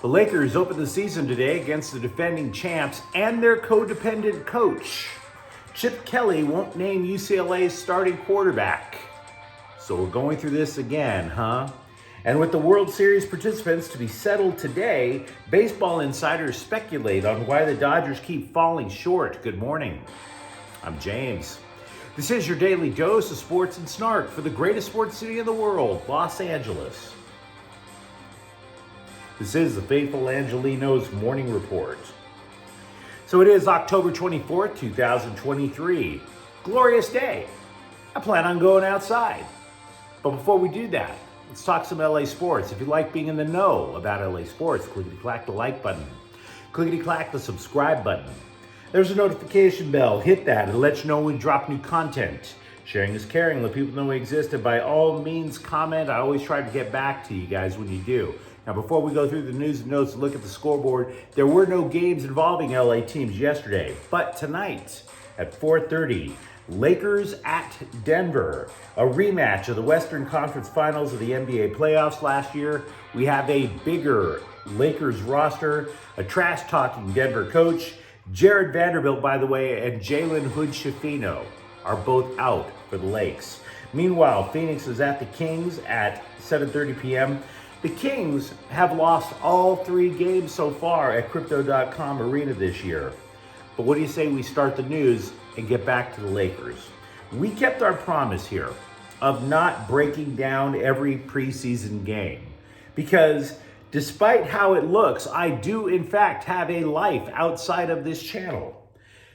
The Lakers open the season today against the defending champs and their codependent coach. Chip Kelly won't name UCLA's starting quarterback. So we're going through this again, huh? And with the World Series participants to be settled today, baseball insiders speculate on why the Dodgers keep falling short. Good morning. I'm James. This is your daily dose of sports and snark for the greatest sports city in the world, Los Angeles. This is the faithful Angelenos morning report. So it is October 24th, 2023. Glorious day. I plan on going outside. But before we do that, let's talk some LA sports. If you like being in the know about LA sports, clickety-clack the like button. Clickety-clack the subscribe button. There's a notification bell. Hit that. It lets you know when we drop new content. Sharing is caring. Let people know we exist. And by all means, comment. I always try to get back to you guys when you do. Now, before we go through the news and notes and look at the scoreboard, there were no games involving LA teams yesterday. But tonight at 4:30, Lakers at Denver, a rematch of the Western Conference Finals of the NBA playoffs last year. We have a bigger Lakers roster, a trash-talking Denver coach. Jared Vanderbilt, by the way, and Jalen Hood-Schifino are both out for the Lakes. Meanwhile, Phoenix is at the Kings at 7:30 p.m. The Kings have lost all 3 games so far at Crypto.com Arena this year. But what do you say we start the news and get back to the Lakers? We kept our promise here of not breaking down every preseason game because despite how it looks, I do in fact have a life outside of this channel.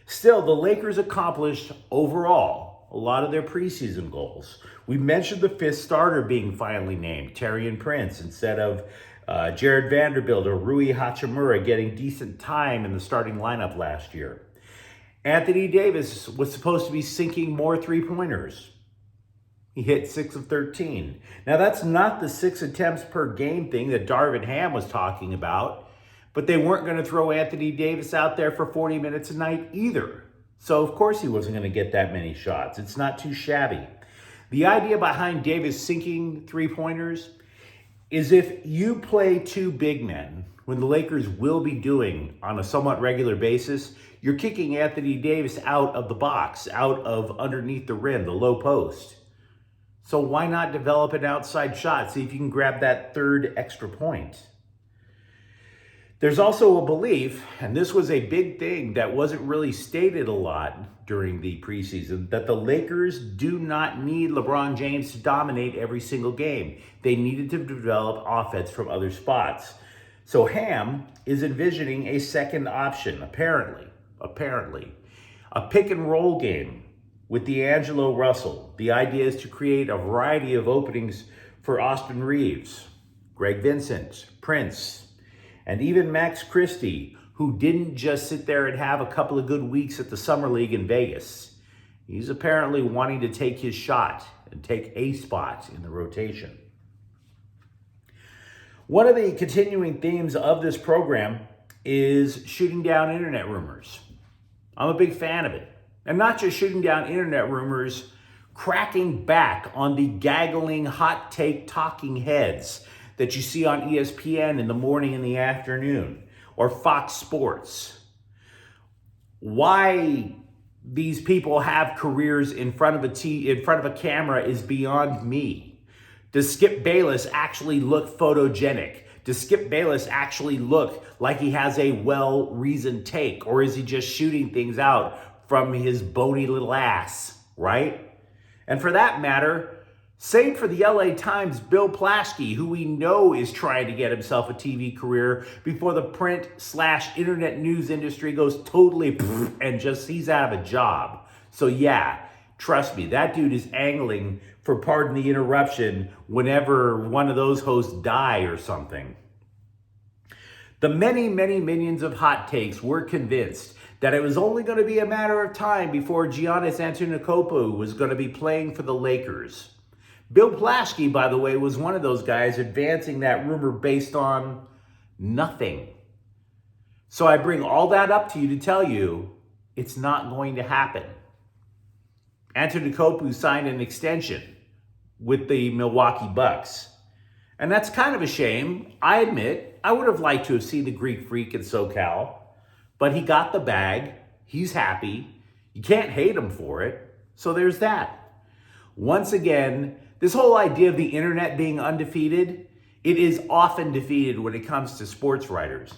Still, the Lakers accomplished overall a lot of their preseason goals. We mentioned the 5th starter being finally named, Taurean Prince, instead of Jared Vanderbilt or Rui Hachimura getting decent time in the starting lineup last year. Anthony Davis was supposed to be sinking more three-pointers. He hit 6 of 13. Now, that's not the 6 attempts per game thing that Darvin Ham was talking about, but they weren't going to throw Anthony Davis out there for 40 minutes a night either. So, of course, he wasn't going to get that many shots. It's not too shabby. The idea behind Davis sinking three-pointers is if you play 2 big men, when the Lakers will be doing on a somewhat regular basis, you're kicking Anthony Davis out of the box, out of underneath the rim, the low post. So why not develop an outside shot, see if you can grab that 3rd extra point? There's also a belief, and this was a big thing that wasn't really stated a lot during the preseason, that the Lakers do not need LeBron James to dominate every single game. They needed to develop offense from other spots. So Ham is envisioning a second option, apparently, a pick and roll game with D'Angelo Russell. The idea is to create a variety of openings for Austin Reeves, Greg Vincent, Prince, and even Max Christie, who didn't just sit there and have a couple of good weeks at the Summer League in Vegas. He's apparently wanting to take his shot and take a spot in the rotation. One of the continuing themes of this program is shooting down internet rumors. I'm a big fan of it. And not just shooting down internet rumors, cracking back on the gaggling, hot take talking heads that you see on ESPN in the morning and the afternoon, or Fox Sports. Why these people have careers in front of a camera is beyond me. Does Skip Bayless actually look photogenic? Does Skip Bayless actually look like he has a well-reasoned take? Or is he just shooting things out from his bony little ass, right? And for that matter, same for the LA Times' Bill Plaschke, who we know is trying to get himself a TV career before the print/internet news industry goes totally and just he's out of a job. So yeah, trust me, that dude is angling for, pardon the interruption, whenever one of those hosts die or something. The many, many minions of hot takes were convinced that it was only going to be a matter of time before Giannis Antetokounmpo was going to be playing for the Lakers. Bill Plaschke, by the way, was one of those guys advancing that rumor based on nothing. So I bring all that up to you to tell you it's not going to happen. Antetokounmpo signed an extension with the Milwaukee Bucks. And that's kind of a shame, I admit. I would have liked to have seen the Greek Freak in SoCal, but he got the bag. He's happy. You can't hate him for it. So there's that. Once again, this whole idea of the internet being undefeated, it is often defeated when it comes to sports writers.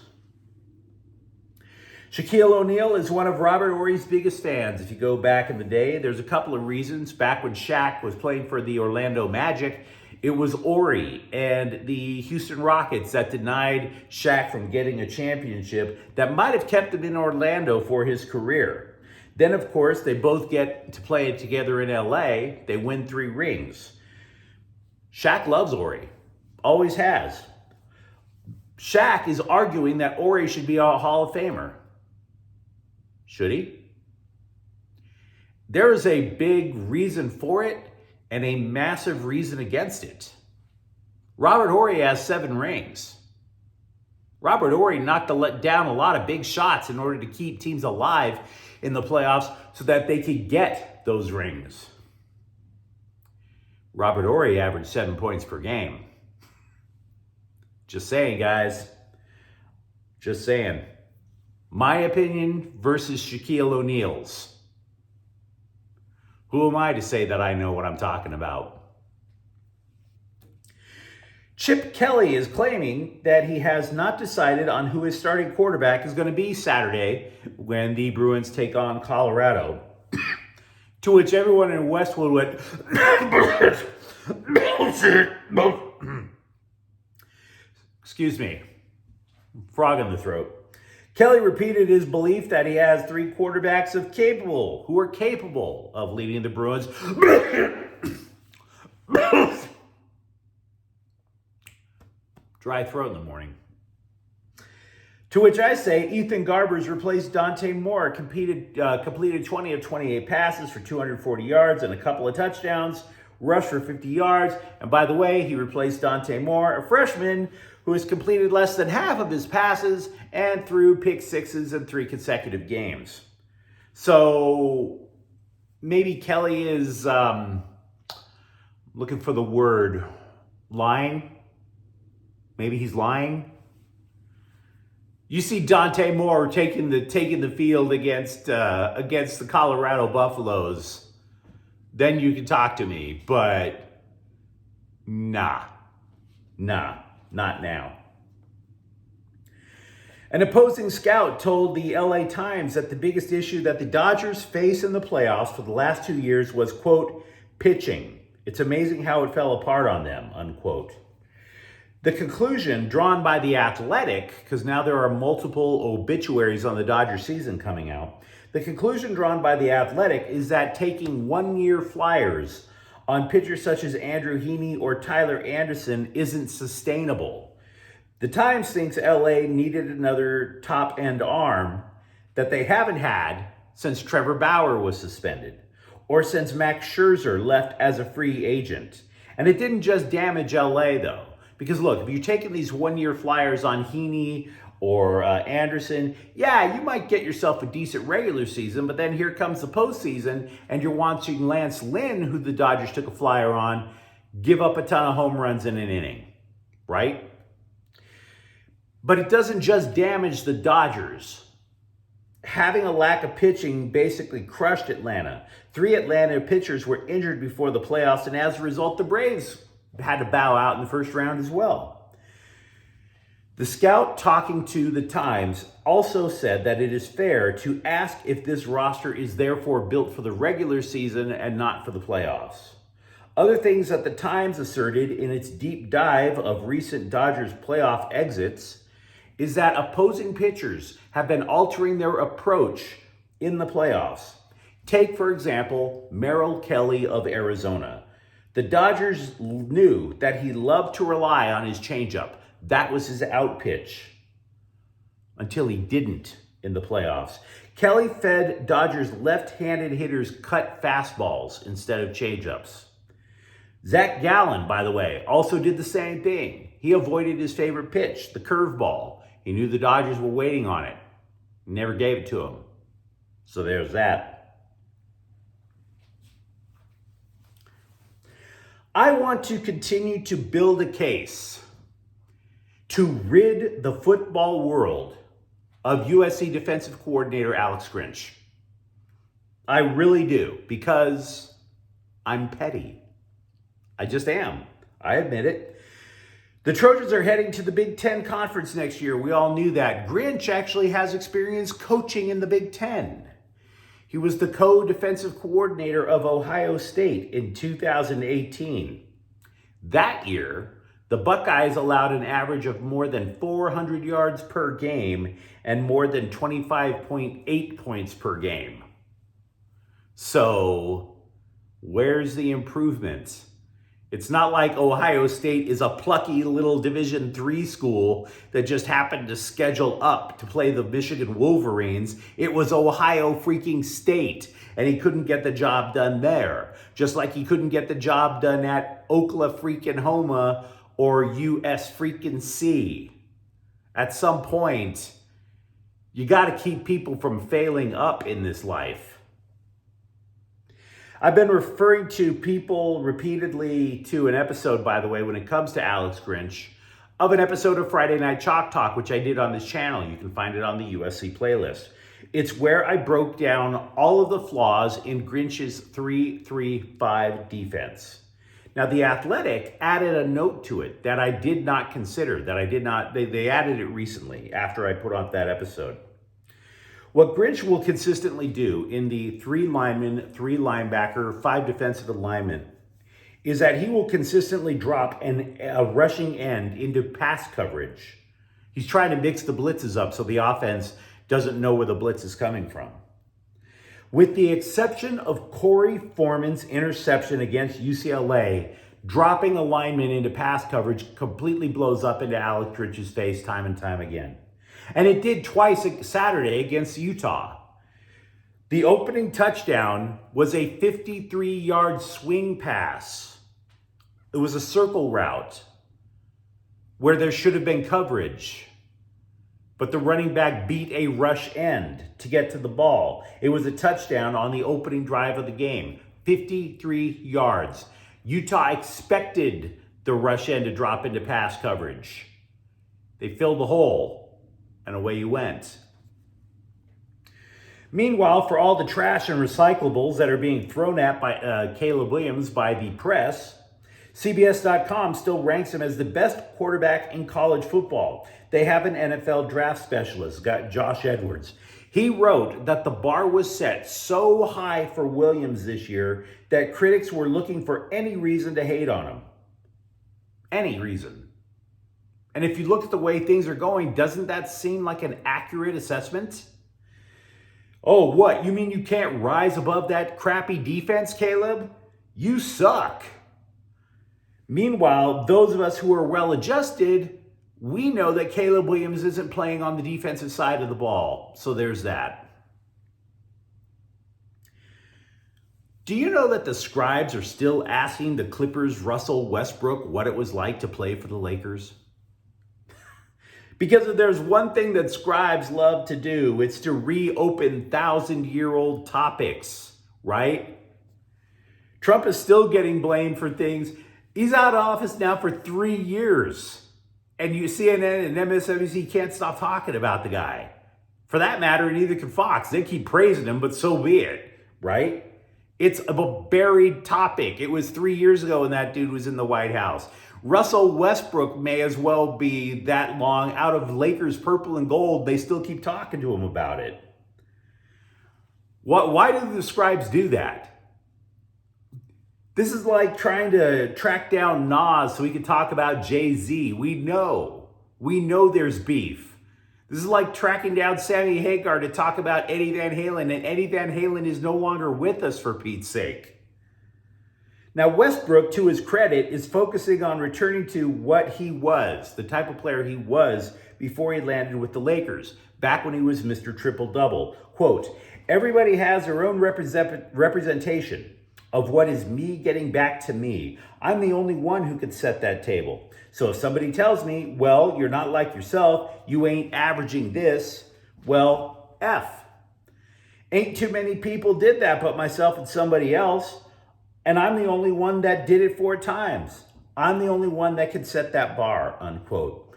Shaquille O'Neal is one of Robert Horry's biggest fans. If you go back in the day, there's a couple of reasons. Back when Shaq was playing for the Orlando Magic, it was Horry and the Houston Rockets that denied Shaq from getting a championship that might have kept him in Orlando for his career. Then, of course, they both get to play it together in LA. They win 3 rings. Shaq loves Horry. Always has. Shaq is arguing that Horry should be a Hall of Famer. Should he? There is a big reason for it and a massive reason against it. Robert Horry has 7 rings. Robert Horry knocked down a lot of big shots in order to keep teams alive in the playoffs so that they could get those rings. Robert Horry averaged 7 points per game. Just saying, guys. Just saying. My opinion versus Shaquille O'Neal's. Who am I to say that I know what I'm talking about? Chip Kelly is claiming that he has not decided on who his starting quarterback is going to be Saturday when the Bruins take on Colorado. To which everyone in Westwood went, excuse me, frog in the throat. Kelly repeated his belief that he has 3 quarterbacks who are capable of leading the Bruins. Dry throat in the morning. To which I say, Ethan Garbers replaced Dante Moore, completed 20 of 28 passes for 240 yards and a couple of touchdowns, rushed for 50 yards. And by the way, he replaced Dante Moore, a freshman who has completed less than half of his passes and threw pick 6s in 3 consecutive games. So maybe Kelly is looking for the word lying. Maybe he's lying. You see Dante Moore taking the field against the Colorado Buffaloes, then you can talk to me. But nah, not now. An opposing scout told the LA Times that the biggest issue that the Dodgers face in the playoffs for the last 2 years was, quote, pitching. It's amazing how it fell apart on them, unquote. The conclusion drawn by The Athletic, because now there are multiple obituaries on the Dodger season coming out, the conclusion drawn by The Athletic is that taking 1-year flyers on pitchers such as Andrew Heaney or Tyler Anderson isn't sustainable. The Times thinks LA needed another top-end arm that they haven't had since Trevor Bauer was suspended or since Max Scherzer left as a free agent. And it didn't just damage LA, though. Because look, if you're taking these 1-year flyers on Heaney or Anderson, yeah, you might get yourself a decent regular season, but then here comes the postseason, and you're watching Lance Lynn, who the Dodgers took a flyer on, give up a ton of home runs in an inning, right? But it doesn't just damage the Dodgers. Having a lack of pitching basically crushed Atlanta. 3 Atlanta pitchers were injured before the playoffs, and as a result, the Braves had to bow out in the first round as well. The scout talking to the Times also said that it is fair to ask if this roster is therefore built for the regular season and not for the playoffs. Other things that the Times asserted in its deep dive of recent Dodgers playoff exits is that opposing pitchers have been altering their approach in the playoffs. Take, for example, Merrill Kelly of Arizona. The Dodgers knew that he loved to rely on his changeup. That was his out pitch until he didn't in the playoffs. Kelly fed Dodgers left-handed hitters cut fastballs instead of changeups. Zach Gallen, by the way, also did the same thing. He avoided his favorite pitch, the curveball. He knew the Dodgers were waiting on it. Never gave it to him. So there's that. I want to continue to build a case to rid the football world of USC defensive coordinator Alex Grinch. I really do, because I'm petty. I just am. I admit it. The Trojans are heading to the Big Ten Conference next year. We all knew that. Grinch actually has experience coaching in the Big Ten. He was the co-defensive coordinator of Ohio State in 2018. That year, the Buckeyes allowed an average of more than 400 yards per game and more than 25.8 points per game. So, where's the improvement? It's not like Ohio State is a plucky little Division III school that just happened to schedule up to play the Michigan Wolverines. It was Ohio freaking State, and he couldn't get the job done there. Just like he couldn't get the job done at Oklahoma freaking Homa or US freaking C. At some point, you got to keep people from failing up in this life. I've been referring to people repeatedly to an episode, by the way, when it comes to Alex Grinch, of an episode of Friday Night Chalk Talk, which I did on this channel. You can find it on the USC playlist. It's where I broke down all of the flaws in Grinch's 3-3-5 defense. Now, The Athletic added a note to it that I did not consider, they added it recently after I put on that episode. What Grinch will consistently do in the 3 lineman, 3 linebacker, 5 defensive alignment is that he will consistently drop a rushing end into pass coverage. He's trying to mix the blitzes up so the offense doesn't know where the blitz is coming from. With the exception of Corey Foreman's interception against UCLA, dropping a lineman into pass coverage completely blows up into Alex Grinch's face time and time again. And it did twice Saturday against Utah. The opening touchdown was a 53-yard swing pass. It was a circle route where there should have been coverage. But the running back beat a rush end to get to the ball. It was a touchdown on the opening drive of the game. 53 yards. Utah expected the rush end to drop into pass coverage. They filled the hole. And away you went. Meanwhile, for all the trash and recyclables that are being thrown at by Caleb Williams by the press, CBS.com still ranks him as the best quarterback in college football. They have an NFL draft specialist, got Josh Edwards. He wrote that the bar was set so high for Williams this year that critics were looking for any reason to hate on him. Any reason. And if you look at the way things are going, doesn't that seem like an accurate assessment? Oh, what? You mean you can't rise above that crappy defense, Caleb? You suck. Meanwhile, those of us who are well-adjusted, we know that Caleb Williams isn't playing on the defensive side of the ball. So there's that. Do you know that the scribes are still asking the Clippers' Russell Westbrook what it was like to play for the Lakers? Because if there's one thing that scribes love to do, it's to reopen 1,000-year-old topics, right? Trump is still getting blamed for things. He's out of office now for 3 years. And you CNN and MSNBC can't stop talking about the guy. For that matter, neither can Fox. They keep praising him, but so be it, right? It's a buried topic. It was 3 years ago when that dude was in the White House. Russell Westbrook may as well be that long out of Lakers purple and gold. They still keep talking to him about it. Why do the scribes do that? This is like trying to track down Nas so we can talk about Jay-Z. We know there's beef. This is like tracking down Sammy Hagar to talk about Eddie Van Halen, and Eddie Van Halen is no longer with us, for Pete's sake. Now, Westbrook, to his credit, is focusing on returning to what he was, the type of player he was before he landed with the Lakers, back when he was Mr. Triple-Double. Quote, everybody has their own representation of what is me getting back to me. I'm the only one who could set that table. So if somebody tells me, well, you're not like yourself, you ain't averaging this, well, F. Ain't too many people did that but myself and somebody else. And I'm the only one that did it 4 times. I'm the only one that can set that bar, unquote.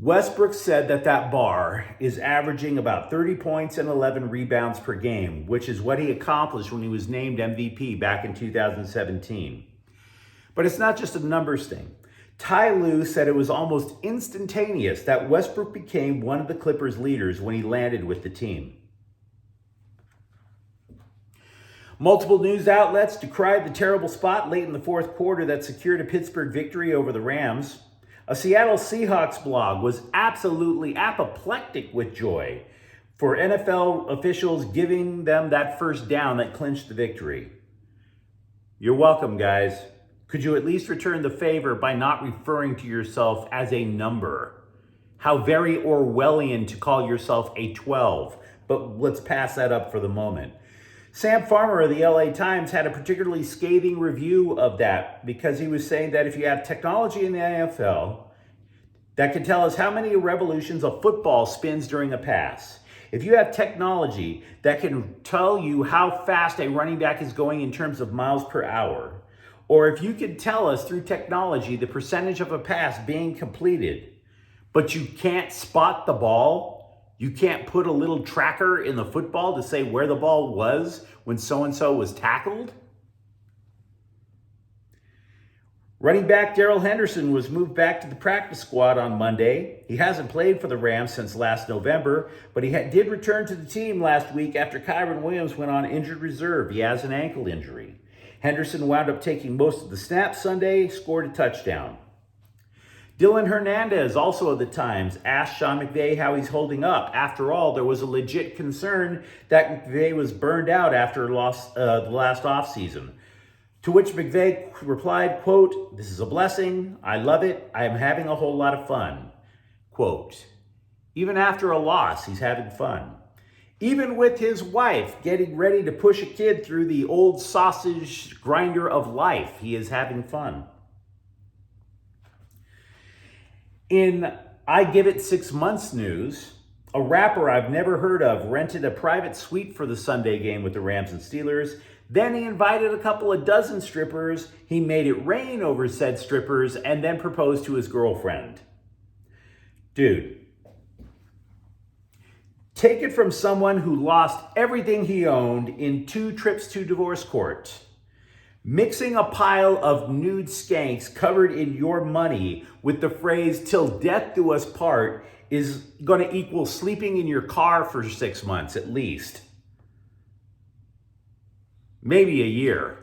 Westbrook said that bar is averaging about 30 points and 11 rebounds per game, which is what he accomplished when he was named MVP back in 2017. But it's not just a numbers thing. Ty Lue said it was almost instantaneous that Westbrook became one of the Clippers' leaders when he landed with the team. Multiple news outlets decried the terrible spot late in the fourth quarter that secured a Pittsburgh victory over the Rams. A Seattle Seahawks blog was absolutely apoplectic with joy for NFL officials giving them that first down that clinched the victory. You're welcome, guys. Could you at least return the favor by not referring to yourself as a number? How very Orwellian to call yourself a 12, but let's pass that up for the moment. Sam Farmer of the LA Times had a particularly scathing review of that because he was saying that if you have technology in the NFL that can tell us how many revolutions a football spins during a pass, if you have technology that can tell you how fast a running back is going in terms of miles per hour, or if you can tell us through technology the percentage of a pass being completed, but you can't spot the ball, you can't put a little tracker in the football to say where the ball was when so-and-so was tackled. Running back Darrell Henderson was moved back to the practice squad on Monday. He hasn't played for the Rams since last November, but he did return to the team last week after Kyron Williams went on injured reserve. He has an ankle injury. Henderson wound up taking most of the snaps Sunday, scored a touchdown. Dylan Hernandez, also of the Times, asked Sean McVay how he's holding up. After all, there was a legit concern that McVay was burned out after the last offseason. To which McVay replied, quote, "This is a blessing. I love it. I am having a whole lot of fun." Quote, even after a loss, he's having fun. Even with his wife getting ready to push a kid through the old sausage grinder of life, he is having fun. In I Give It 6 Months news, a rapper I've never heard of rented a private suite for the Sunday game with the Rams and Steelers. Then he invited a couple of dozen strippers. He made it rain over said strippers and then proposed to his girlfriend. Dude, take it from someone who lost everything he owned in 2 trips to divorce court. Mixing a pile of nude skanks covered in your money with the phrase "till death do us part" is going to equal sleeping in your car for 6 months at least. Maybe a year.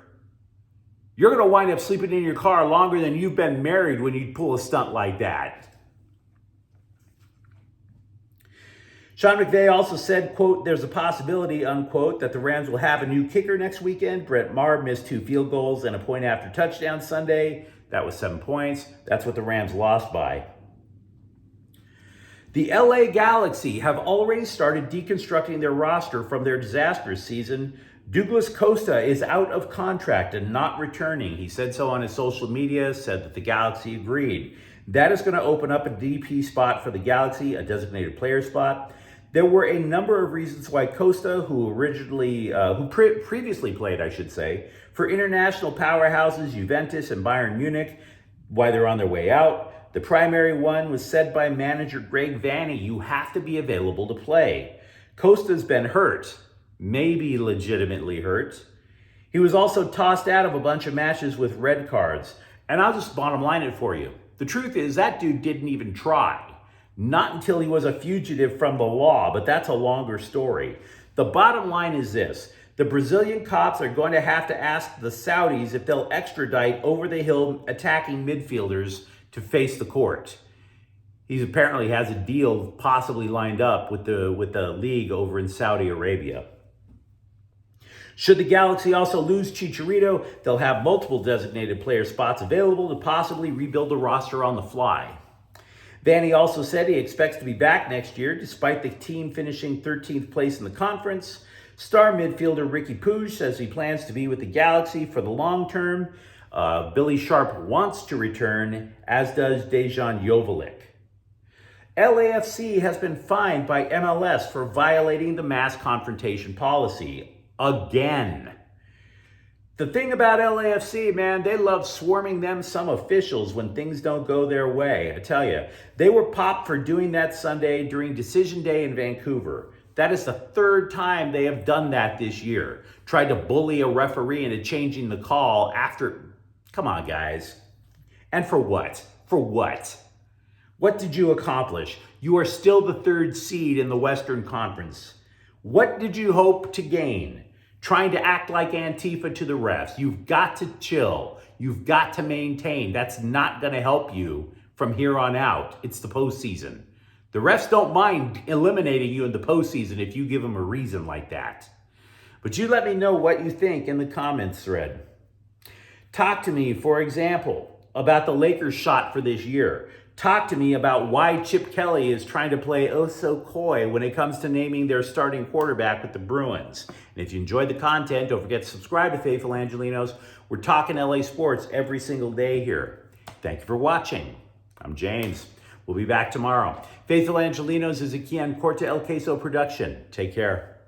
You're going to wind up sleeping in your car longer than you've been married when you pull a stunt like that. Sean McVay also said, quote, "There's a possibility," unquote, "that the Rams will have a new kicker next weekend." Brett Maher missed 2 field goals and a point after touchdown Sunday. That was 7 points. That's what the Rams lost by. The LA Galaxy have already started deconstructing their roster from their disastrous season. Douglas Costa is out of contract and not returning. He said so on his social media, said that the Galaxy agreed. That is going to open up a DP spot for the Galaxy, a designated player spot. There were a number of reasons why Costa, who previously played, for international powerhouses Juventus and Bayern Munich, why they're on their way out. The primary one was said by manager Greg Vanney: you have to be available to play. Costa's been hurt, maybe legitimately hurt. He was also tossed out of a bunch of matches with red cards. And I'll just bottom line it for you. The truth is that dude didn't even try. Not until he was a fugitive from the law, but that's a longer story. The bottom line is this: the Brazilian cops are going to have to ask the Saudis if they'll extradite over-the-hill attacking midfielders to face the court. He apparently has a deal possibly lined up with the league over in Saudi Arabia. Should the Galaxy also lose Chicharito, they'll have multiple designated player spots available to possibly rebuild the roster on the fly. Vanney also said he expects to be back next year, despite the team finishing 13th place in the conference. Star midfielder Ricky Puig says he plans to be with the Galaxy for the long term. Billy Sharp wants to return, as does Dejan Joveljic. LAFC has been fined by MLS for violating the mass confrontation policy. Again. The thing about LAFC, man, they love swarming them some officials when things don't go their way. I tell you, they were popped for doing that Sunday during Decision Day in Vancouver. That is the third time they have done that this year. Tried to bully a referee into changing the call after... Come on, guys. And for what? For what? What did you accomplish? You are still the third seed in the Western Conference. What did you hope to gain? Trying to act like Antifa to the refs. You've got to chill. You've got to maintain. That's not going to help you from here on out. It's the postseason. The refs don't mind eliminating you in the postseason if you give them a reason like that. But you let me know what you think in the comments thread. Talk to me, for example, about the Lakers shot for this year. Talk to me about why Chip Kelly is trying to play oh so coy when it comes to naming their starting quarterback with the Bruins. And if you enjoyed the content, don't forget to subscribe to Faithful Angelenos. We're talking LA sports every single day here. Thank you for watching. I'm James. We'll be back tomorrow. Faithful Angelenos is a Kian Corte El Queso production. Take care.